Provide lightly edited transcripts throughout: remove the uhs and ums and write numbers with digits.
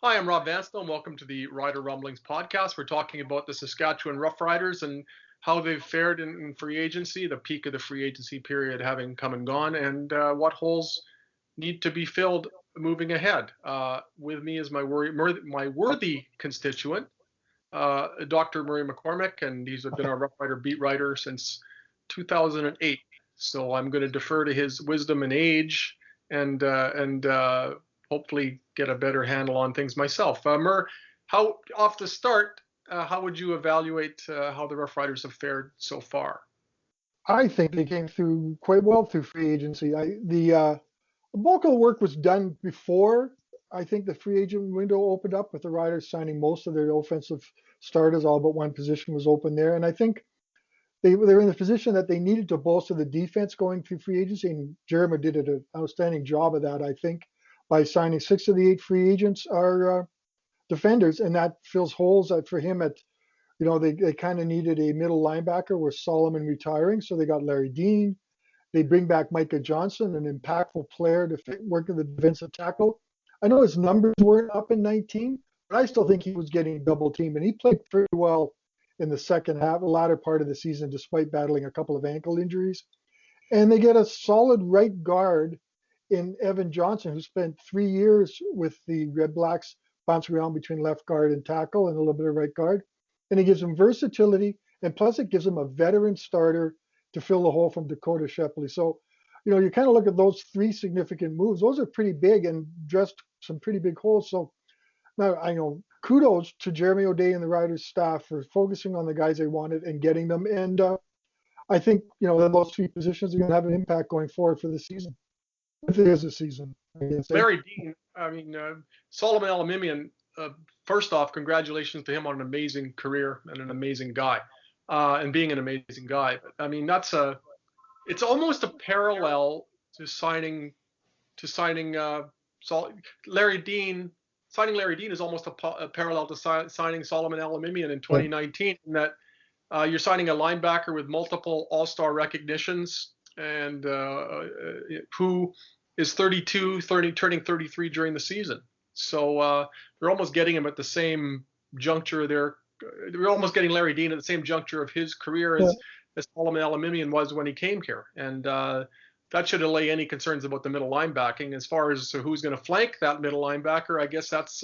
Hi, I'm Rob Vanstone. Welcome to the Rider Rumblings podcast. We're talking about the Saskatchewan Roughriders and how they've fared in free agency, the peak of the free agency period having come and gone, and what holes need to be filled moving ahead. With me is my worthy constituent, Dr. Murray McCormick, and he's been our Rough Rider beat writer since 2008. So I'm going to defer to his wisdom and age, and hopefully get a better handle on things myself. Mur, how off the start, how would you evaluate how the Rough Riders have fared so far? I think they came through quite well through free agency. The bulk of the work was done before I think the free agent window opened up, with the Riders signing most of their offensive starters. All but one position was open there, and I think they were in the position that they needed to bolster the defense going through free agency. And Jeremy did an outstanding job of that, I think, by signing six of the eight free agents are defenders, and that fills holes for him at they kind of needed a middle linebacker with Solomon retiring, so they got Larry Dean. They bring back Micah Johnson, an impactful player to work in the defensive tackle. I know his numbers weren't up in 19, but I still think he was getting double teamed, and he played pretty well in the second half, the latter part of the season, despite battling a couple of ankle injuries. And they get a solid right guard in Evan Johnson, who spent 3 years with the Red Blacks, bouncing around between left guard and tackle and a little bit of right guard. And it gives him versatility, and plus it gives him a veteran starter to fill the hole from Dakota Shepley. So, you kind of look at those three significant moves. Those are pretty big and dressed some pretty big holes. So now I know kudos to Jeremy O'Day and the Riders staff for focusing on the guys they wanted and getting them. And I think those three positions are going to have an impact going forward for the season. If it is a season, I guess. Larry Dean, I mean, Solomon Elimimian, first off, congratulations to him on an amazing career and an amazing guy, and being an amazing guy. But I mean, it's almost a parallel to signing Larry Dean. Signing Larry Dean is almost a parallel to signing Solomon Elimimian in Yeah. 2019, in that you're signing a linebacker with multiple All-Star recognitions, and who is 32, turning 33 during the season. So they're almost getting him at the same juncture. They're almost getting Larry Dean at the same juncture of his career Yeah. as Solomon Elimimian was when he came here. And that should allay any concerns about the middle linebacking. As far as who's going to flank that middle linebacker, I guess those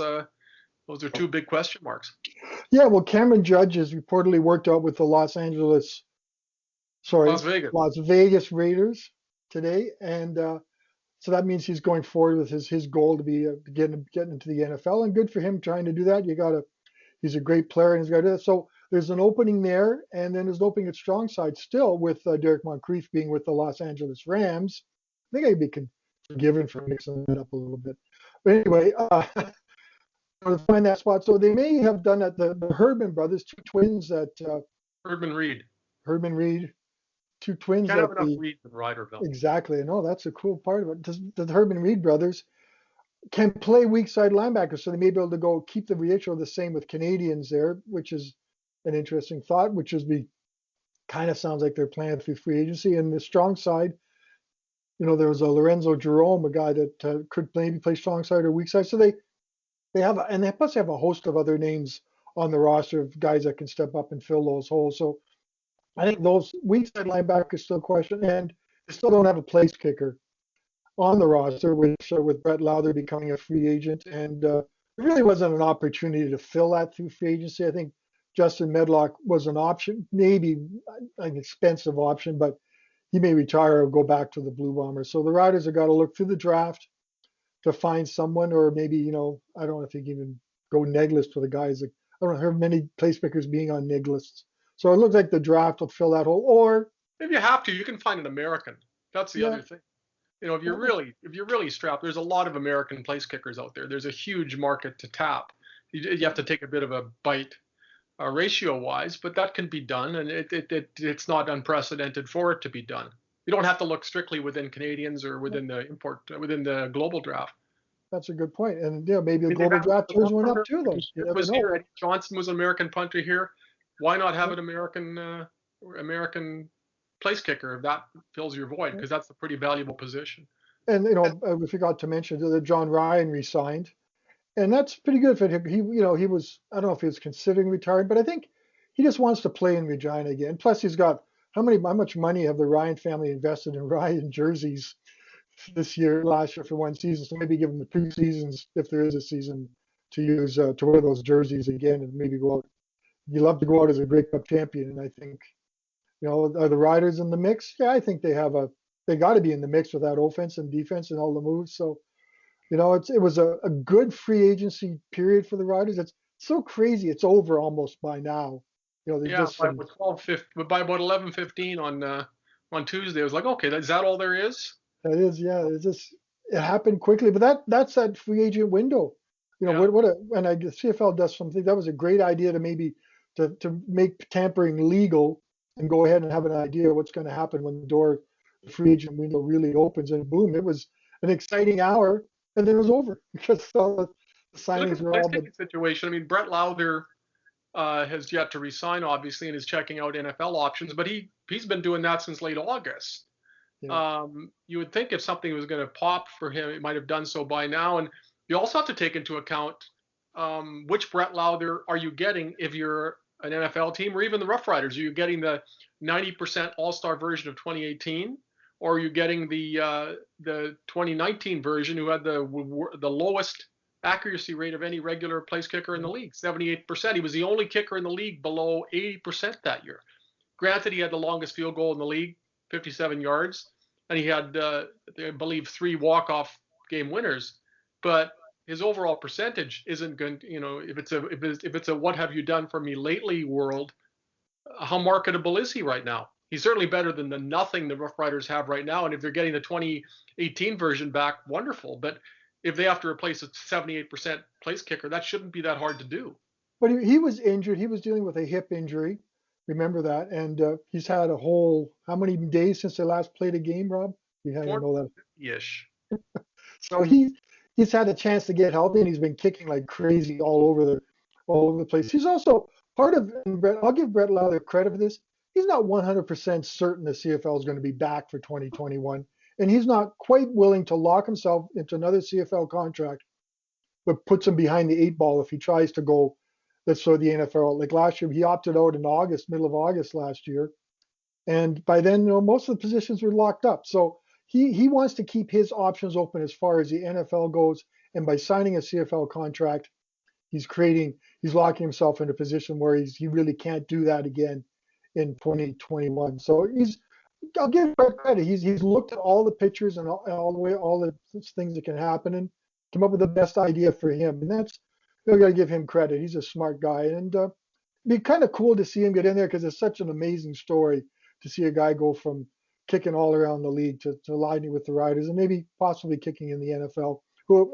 are two big question marks. Yeah, well, Cameron Judge has reportedly worked out with the Las Vegas. Las Vegas Raiders today, and so that means he's going forward with his goal to be getting into the NFL, and good for him trying to do that. He's a great player, and he's got to do that. So there's an opening there, and then there's an opening at strong side still with Derek Moncrief being with the Los Angeles Rams. I think I'd be forgiven for mixing that up a little bit, but anyway, to find that spot. So they may have done that. The Herdman brothers, two twins that Erdman Reed. Herdman Reed, two twins Can't that have enough the Reed in Riderville. exactly. I know that's a cool part of it. The Herdman Reed brothers can play weak side linebacker, so they may be able to go keep the ratio the same with Canadians there, which is an interesting thought. Which is the kind of sounds like they're playing through free agency. And the strong side, there was a Lorenzo Jerome, a guy that could maybe play strong side or weak side. So they have, and they plus have a host of other names on the roster of guys that can step up and fill those holes. So I think those weak side linebackers still question, and they still don't have a place kicker on the roster, which with Brett Lowther becoming a free agent, and there really wasn't an opportunity to fill that through free agency. I think Justin Medlock was an option, maybe an expensive option, but he may retire or go back to the Blue Bombers. So the Riders have got to look through the draft to find someone, or maybe I don't know if you can even go neg list for the guys. Like, I don't hear many place pickers being on neg lists. So it looks like the draft will fill that hole. Or If you have to, you can find an American. That's the yeah, other thing. If you're really strapped, there's a lot of American place kickers out there. There's a huge market to tap. You have to take a bit of a bite, ratio wise, but that can be done, and it's not unprecedented for it to be done. You don't have to look strictly within Canadians or within the global draft. that's a good point. And maybe I the mean, they've global had draft the tears one one up punter, too, though. Eddie You Smith never was know. here. Eddie Johnson was an American punter here. Why not have Yeah. an American place kicker if that fills your void? Because that's a pretty valuable position. And we forgot to mention that John Ryan resigned, and that's pretty good for him. He was, I don't know if he was considering retiring, but I think he just wants to play in Regina again. Plus, he's got how much money have the Ryan family invested in Ryan jerseys last year for one season? So maybe give him the 2 seasons, if there is a season, to use to wear those jerseys again and maybe go out. You love to go out as a Grey Cup champion, and I think are the Riders in the mix? Yeah, I think they got to be in the mix with that offense and defense and all the moves. So it was a good free agency period for the Riders. It's so crazy. It's over almost by now. There's Yeah, just some. by about 11:15 on Tuesday, I was like, okay, is that all there is? That is, yeah. It happened quickly, but that's that free agent window. Yeah. And I guess CFL does something that was a great idea to maybe to make tampering legal and go ahead and have an idea of what's going to happen when the free agent window really opens, and boom, it was an exciting hour, and then it was over because all the You look at signings the were place all but kicking situation. I mean, Brett Lowther has yet to resign, obviously, and is checking out NFL options, but he's been doing that since late August. yeah. You would think if something was going to pop for him, it might have done so by now. And you also have to take into account which Brett Lowther are you getting if you're an NFL team or even the Rough Riders? Are you getting the 90% All-Star version of 2018, or are you getting the 2019 version who had the lowest accuracy rate of any regular place kicker in the league, 78%? He was the only kicker in the league below 80% that year. Granted, he had the longest field goal in the league, 57 yards, and he had, I believe, 3 walk-off game winners. But his overall percentage isn't going to, if it's a what have you done for me lately world, how marketable is he right now? He's certainly better than the nothing the Rough Riders have right now. And if they're getting the 2018 version back, wonderful. But if they have to replace a 78% place kicker, that shouldn't be that hard to do. But he was injured. He was dealing with a hip injury. Remember that? And he's had a whole how many days since they last played a game, Rob? You had to know that. 4-ish. So he's had a chance to get healthy, and he's been kicking like crazy all over the place. He's also part of. And Brett, I'll give Brett Lowther credit for this. He's not 100% certain the CFL is going to be back for 2021, and he's not quite willing to lock himself into another CFL contract, but puts him behind the 8 ball if he tries to go. Let's throw the NFL. Like last year, he opted out in August, middle of August last year, and by then, most of the positions were locked up. So he wants to keep his options open as far as the NFL goes. And by signing a CFL contract, he's locking himself in a position where he really can't do that again in 2021. So I'll give him credit. He's looked at all the pictures and all the things that can happen and come up with the best idea for him. And that's you got to give him credit. He's a smart guy, and it'd be kind of cool to see him get in there because it's such an amazing story to see a guy go from kicking all around the league to aligning with the Riders and maybe possibly kicking in the NFL.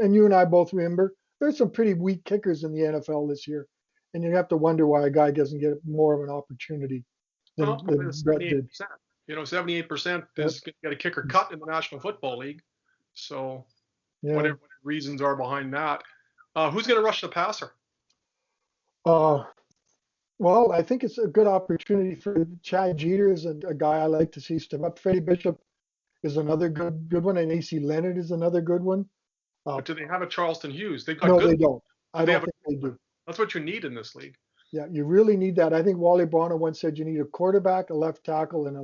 And you and I both remember there's some pretty weak kickers in the NFL this year, and you have to wonder why a guy doesn't get more of an opportunity Well, than Brett did. 78%. 78% Yep. is got a kicker cut in the National Football League. So Yeah. whatever the reasons are behind that. Who's going to rush the passer? Uh, well, I think it's a good opportunity for Chad Jeter is a guy I like to see step up. Freddie Bishop is another good one, and AC Leonard is another good one. Uh, But do they have a Charleston Hughes? They've got no, good. they don't. Do I they don't have a? think they do. That's what you need in this league. Yeah, you really need that. I think Wally Bronner once said you need a quarterback, a left tackle, and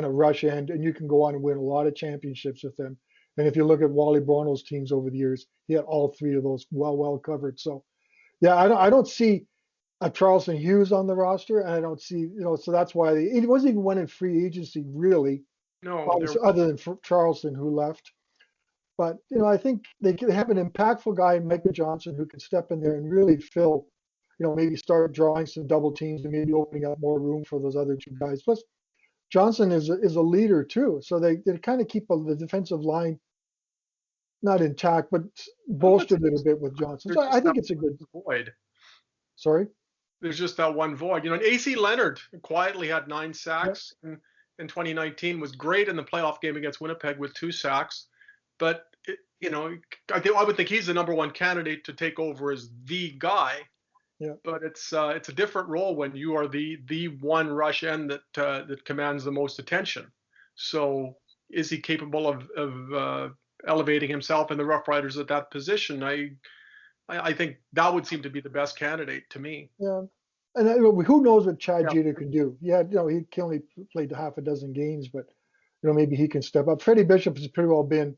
a rush end, and you can go on and win a lot of championships with them. And if you look at Wally Bronner's teams over the years, he had all 3 of those well covered. So yeah, I don't see a Charleston Hughes on the roster, and I don't see so that's why it wasn't even one in free agency really, No, they're obviously, other than Charleston who left. But I think they have an impactful guy, Micah Johnson, who can step in there and really fill, maybe start drawing some double teams and maybe opening up more room for those other 2 guys. Plus, Johnson is a leader too, so they kind of keep the defensive line not intact, but bolstered it a bit with Johnson. there's So I just that think it's a good. void. Sorry. There's just that one void. And AC Leonard quietly had 9 Yeah. sacks in 2019. Was great in the playoff game against Winnipeg with 2 sacks, but I would think he's the number 1 candidate to take over as the guy. Yeah. But it's a different role when you are the one rush end that commands the most attention. So is he capable of elevating himself in the Rough Riders at that position? I think that would seem to be the best candidate to me. Yeah. And who knows what Chad Yeah, Jeter could do? Yeah, he only played half a dozen games, but maybe he can step up. Freddie Bishop has pretty well been,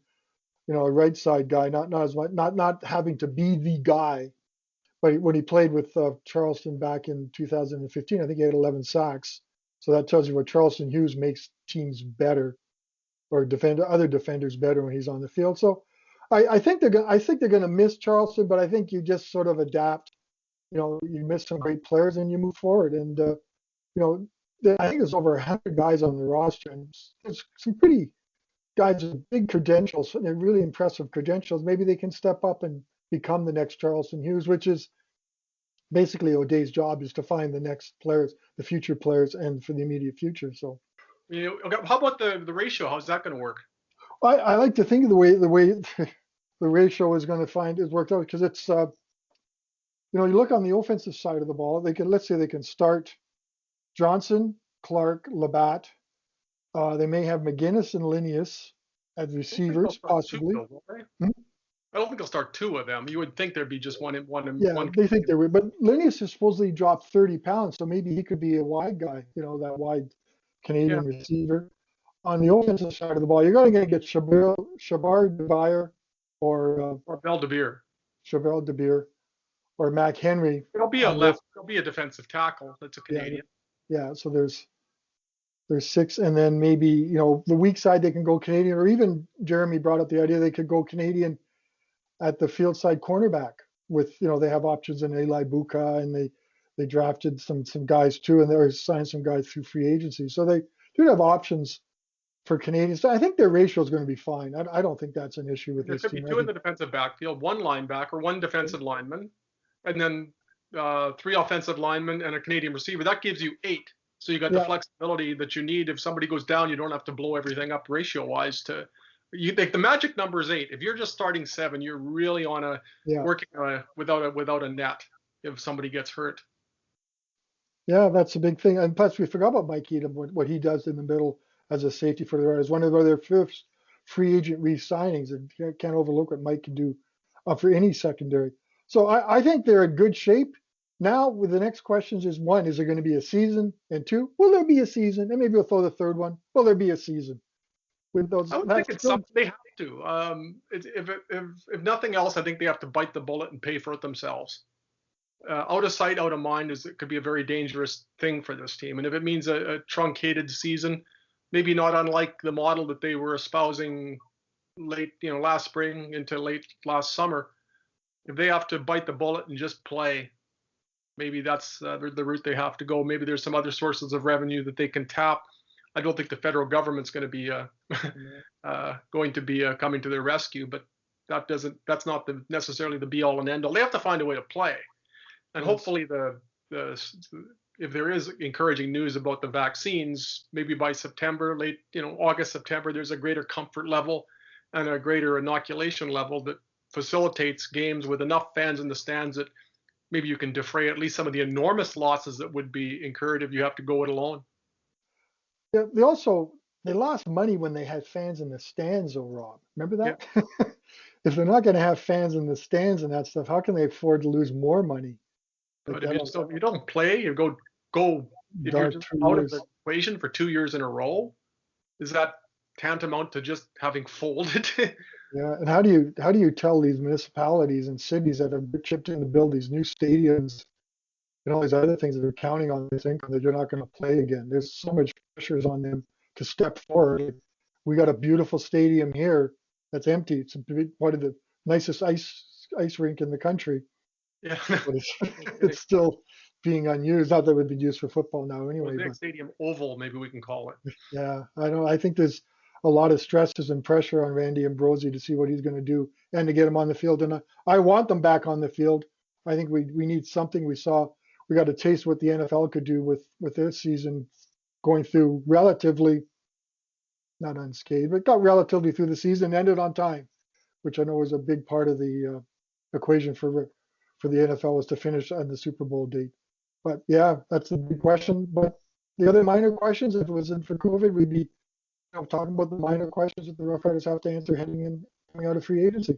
a right side guy, not as much, not having to be the guy. But when he played with Charleston back in 2015, I think he had 11 sacks. So that tells you what Charleston Hughes makes teams better, or other defenders better when he's on the field. So I think they're going to miss Charleston, but I think you just sort of adapt. You miss some great players and you move forward. And know, I think there's over 100 guys on the roster, and there's some pretty guys with big credentials, and they're really impressive credentials. Maybe they can step up and become the next Charleston Hughes, which is basically O'Day's job, is to find the next players, the future players, and for the immediate future. So okay, how about the ratio? How's that going to work? I like to think of the way the ratio is going to find is worked out, because it's you look on the offensive side of the ball. Let's say they can start Johnson, Clark, Labatt. They may have McGinnis and Linnaeus as I don't think they'll receivers, start two, possibly. though, will they? Hmm? I don't think they'll start two of them. You would think there'd be just Yeah, one. they think they would. But Linnaeus has supposedly dropped 30 pounds, so maybe he could be a wide guy, that wide Yeah, Canadian receiver. On the offensive side of the ball, you're going to get Shabar DeBeer, or or Beldevere. Cheval DeBeer, or Mac Henry It'll be a on the. left. It'll be a defensive tackle. That's a Yeah, Canadian. yeah. So there's six, and then maybe the weak side they can go Canadian, or even Jeremy brought up the idea they could go Canadian at the field side cornerback. With they have options in Eli Buka, and they drafted some guys too, and they signed some guys through free agency, so they do have options for Canadians. So I think their ratio is going to be fine. I don't think that's an issue with There this could be team. I two in think the defensive backfield, one linebacker, one defensive lineman, and then three offensive linemen and a Canadian receiver. That gives you eight. So you got the yeah, flexibility that you need. If somebody goes down, you don't have to blow everything up ratio wise. You think the magic number is eight. If you're just starting seven, you're really on a yeah, working without a net if somebody gets hurt. yeah. That's a big thing. And plus, we forgot about Mike Edom, what he does in the middle as a safety for the Riders. One of their first free agent re-signings, and you can't overlook what Mike can do for any secondary. So I think they're in good shape. Now, with the next questions is, one, is there going to be a season? And two, will there be a season? And maybe we'll throw the third one. Will there be a season? With those, I would think that's it's still, something they have to. If nothing else, I think they have to bite the bullet and pay for it themselves. Out of sight, out of mind it could be a very dangerous thing for this team. And if it means a truncated season, maybe not unlike the model that they were espousing late, last spring into late last summer, if they have to bite the bullet and just play, maybe that's the route they have to go. Maybe there's some other sources of revenue that they can tap. I don't think the federal government's going to be coming to their rescue, but that's not necessarily the be all and end all. They have to find a way to play. And yes. hopefully the if there is encouraging news about the vaccines, maybe by September, late August, September, there's a greater comfort level and a greater inoculation level that facilitates games with enough fans in the stands that maybe you can defray at least some of the enormous losses that would be incurred if you have to go it alone. Yeah, they lost money when they had fans in the stands, though, Rob. Remember Yeah, that? If they're not going to have fans in the stands and that stuff, how can they afford to lose more money? Like but if I don't, you don't play, you go if you're dark just 3 out of the years. equation for 2 years in a row, is that tantamount to just having folded? Yeah, and how do you tell these municipalities and cities that have chipped in to build these new stadiums and all these other things that are counting on this income that you're not going to play again? There's so much pressures on them to step forward. We got a beautiful stadium here that's empty. It's one of the nicest ice rink in the country, Yeah, but it's no kidding. it's still being unused. Not that it would be used for football now anyway, Mosaic but Stadium Oval, maybe we can call it. yeah, I know. I think there's a lot of stresses and pressure on Randy Ambrosi to see what he's going to do and to get him on the field. And I want them back on the field. I think we need something. We got a taste what the NFL could do with this season, going through relatively, not unscathed, but got relatively through the season, ended on time, which I know was a big part of the equation for the NFL, was to finish on the Super Bowl date. But yeah, that's a big question. But the other minor questions, if it wasn't for COVID, we'd be talking about the minor questions that the Rough Riders have to answer coming out of free agency.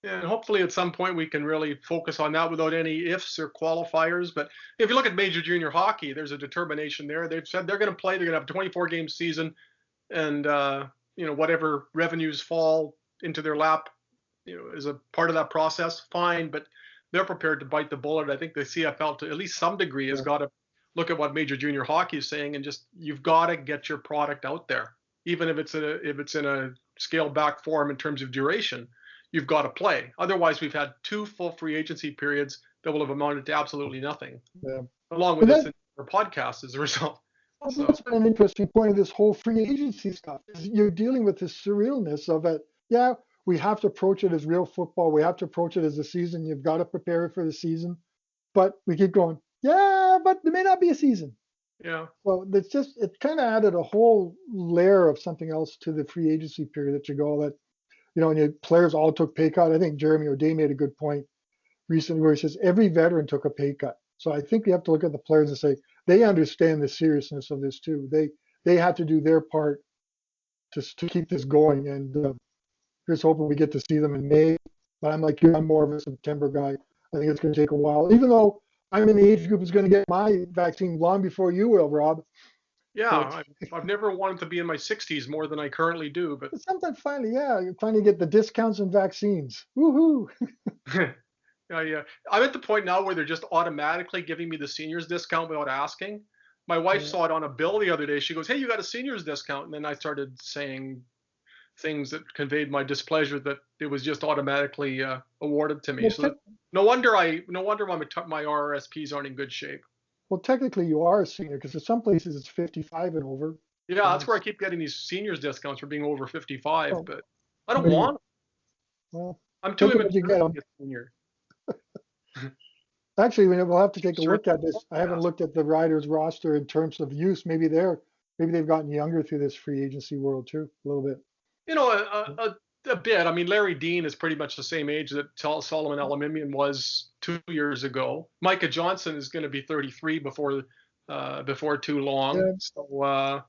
And hopefully at some point we can really focus on that without any ifs or qualifiers. But if you look at major junior hockey, there's a determination there. They've said they're going to play. They're going to have a 24 game season, and whatever revenues fall into their lap, as a part of that process, fine. But they're prepared to bite the bullet. I think the CFL, to at least some degree, has Yeah. got to look at what major junior hockey is saying, and just you've got to get your product out there, even if it's in a scaled back form in terms of duration. You've got to play. Otherwise, we've had 2 full free agency periods that will have amounted to absolutely nothing, Yeah. along with But this that, podcast as a result. So that's been an interesting point of this whole free agency stuff. Is you're dealing with the surrealness of it. Yeah, we have to approach it as real football. We have to approach it as a season. You've got to prepare it for the season. But we keep going, yeah, but there may not be a season. yeah, Well, it's just, it kind of added a whole layer of something else to the free agency period that you go that, and your players all took pay cut. I think Jeremy O'Day made a good point recently where he says every veteran took a pay cut. So I think you have to look at the players and say they understand the seriousness of this too. They have to do their part to keep this going. And here's hoping we get to see them in May. But I'm like you, I'm more of a September guy. I think it's going to take a while, even though I'm in the age group that's going to get my vaccine long before you will, Rob. yeah. But I've never wanted to be in my 60s more than I currently do, but sometimes finally, yeah, you finally get the discounts and vaccines. Woohoo! yeah, yeah. I'm at the point now where they're just automatically giving me the seniors discount without asking. My wife Yeah. saw it on a bill the other day. She goes, "Hey, you got a seniors discount," and then I started saying things that conveyed my displeasure that it was just automatically awarded to me. Well, So that no wonder my RRSPs aren't in good shape. technically you are a senior because in some places it's 55 and over. Yeah, And that's where I it's, keep getting these seniors discounts for being over 55, well, but I don't maybe, want them. well, I'm too take it as you immature get to them. be a senior. Actually, we'll have to take a Sure. look at this. I haven't looked at the Riders roster in terms of use. Maybe they've gotten younger through this free agency world too, a little bit. You know, a bit. I mean, Larry Dean is pretty much the same age that Solomon Elimimian was 2 years ago. Micah Johnson is going to be 33 before too long. Yeah, So,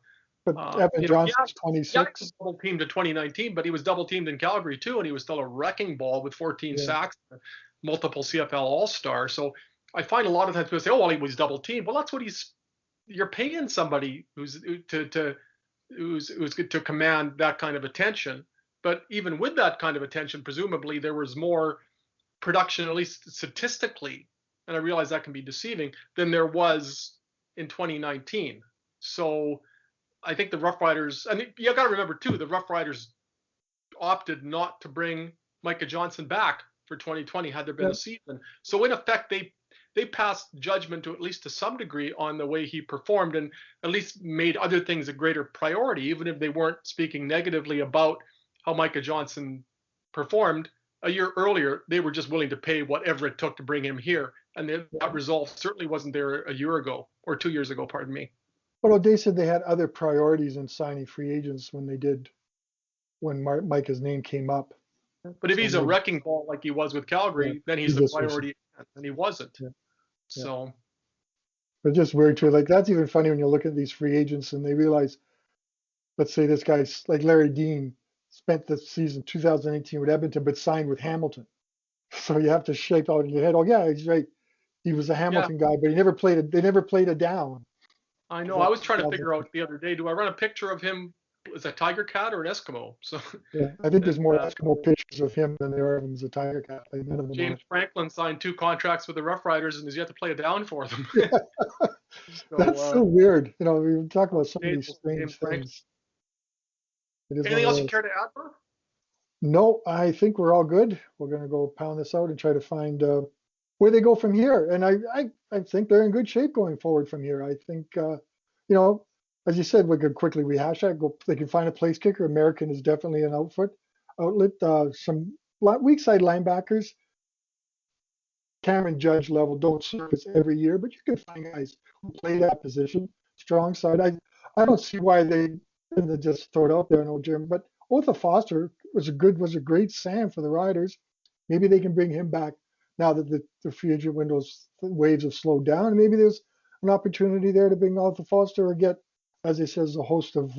but Evan Johnson's yeah, he 26. was double teamed to 2019, but he was double teamed in Calgary too, and he was still a wrecking ball with 14 Yeah, sacks, multiple CFL All Star. So I find a lot of times people say, "Oh, well, he was double teamed." Well, that's what you're paying somebody who's good to command that kind of attention. But even with that kind of attention, presumably there was more production, at least statistically, and I realize that can be deceiving, than there was in 2019. So I think the Rough Riders, and you got to remember too, the Rough Riders opted not to bring Micah Johnson back for 2020 had there been yeah. a season. So in effect, they passed judgment to at least to some degree on the way he performed, and at least made other things a greater priority, even if they weren't speaking negatively about how Micah Johnson performed. A year earlier, they were just willing to pay whatever it took to bring him here, and that resolve certainly wasn't there a year ago or 2 years ago. Pardon me. But O'Day said they had other priorities in signing free agents when Micah's name came up. But if So he's a maybe, wrecking ball like he was with yeah, Calgary, then he he's a just was. priority, and he wasn't. Yeah, yeah. So But just weird too. Like that's even funny when you look at these free agents and they realize, let's say this guy's like Larry Dean spent the season 2018 with Edmonton, but signed with Hamilton. So you have to shake out in your head. Oh yeah, he's right. He was a yeah, Hamilton guy, but he never played it. They never played it down I because know. I that's was trying to figure 2000. out the other day, do I run a picture of him as a tiger cat or an Eskimo? So, Yeah, I think and there's more Eskimo pictures of him than there are of him as a Tiger Cat. Like none of them are. James Franklin signed 2 contracts with the Rough Riders and has yet to play it down for them. Yeah, So, that's so weird. We talk about some of these James strange Franklin. things. It is one Anything of else you those. care to add, bro? No, I think we're all good. We're gonna go pound this out and try to find where they go from here. And I think they're in good shape going forward from here. I think you know, as you said, we could quickly rehash that. Go, they can find a place kicker. American is definitely an outlet. Some weak side linebackers, Cameron Judge level don't surface every year, but you can find guys who play that position. Strong side. I don't see why they just throw it out there. No, Jim, but Otha Foster was a great Sam for the Riders. Maybe they can bring him back now that the free agent windows waves have slowed down. Maybe there's an opportunity there to bring Otha Foster or get, as he says, a host of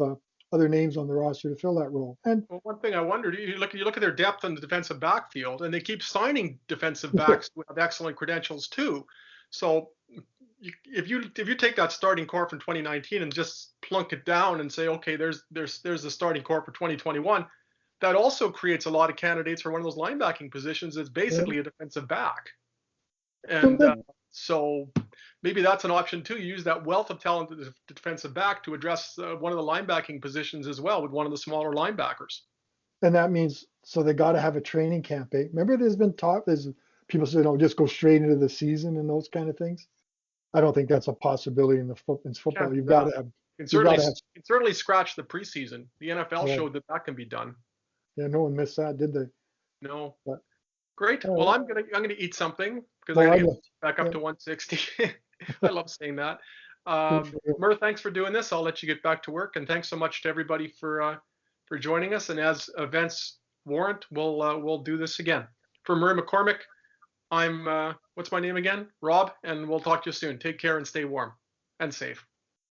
other names on the roster to fill that role. And Well, one thing I wondered, you look at their depth on the defensive backfield, and they keep signing defensive backs with excellent credentials too. So if you take that starting core from 2019 and just plunk it down and say, okay, there's the starting core for 2021, that also creates a lot of candidates for one of those linebacking positions. That's basically a defensive back, and so maybe that's an option too. You use that wealth of talent at the defensive back to address one of the linebacking positions as well with one of the smaller linebackers. and that means so they got to have a training camp. Eh? Remember, there's been talk. There's people say, "No, just go straight into the season" and those kind of things. I don't think that's a possibility in in Can't football. do that. You've got to have. Can certainly scratch the preseason. The NFL Yeah, showed that that can be done. yeah, no one missed that, did they? No, But great. all Well, right. I'm gonna eat something because I Well, gotta I get will. back up Yeah, to 160. I love saying that. good for you. Murr, thanks for doing this. I'll let you get back to work, and thanks so much to everybody for joining us. And as events warrant, we'll do this again. For Murray McCormick, I'm what's my name again? Rob, and we'll talk to you soon. Take care and stay warm and safe.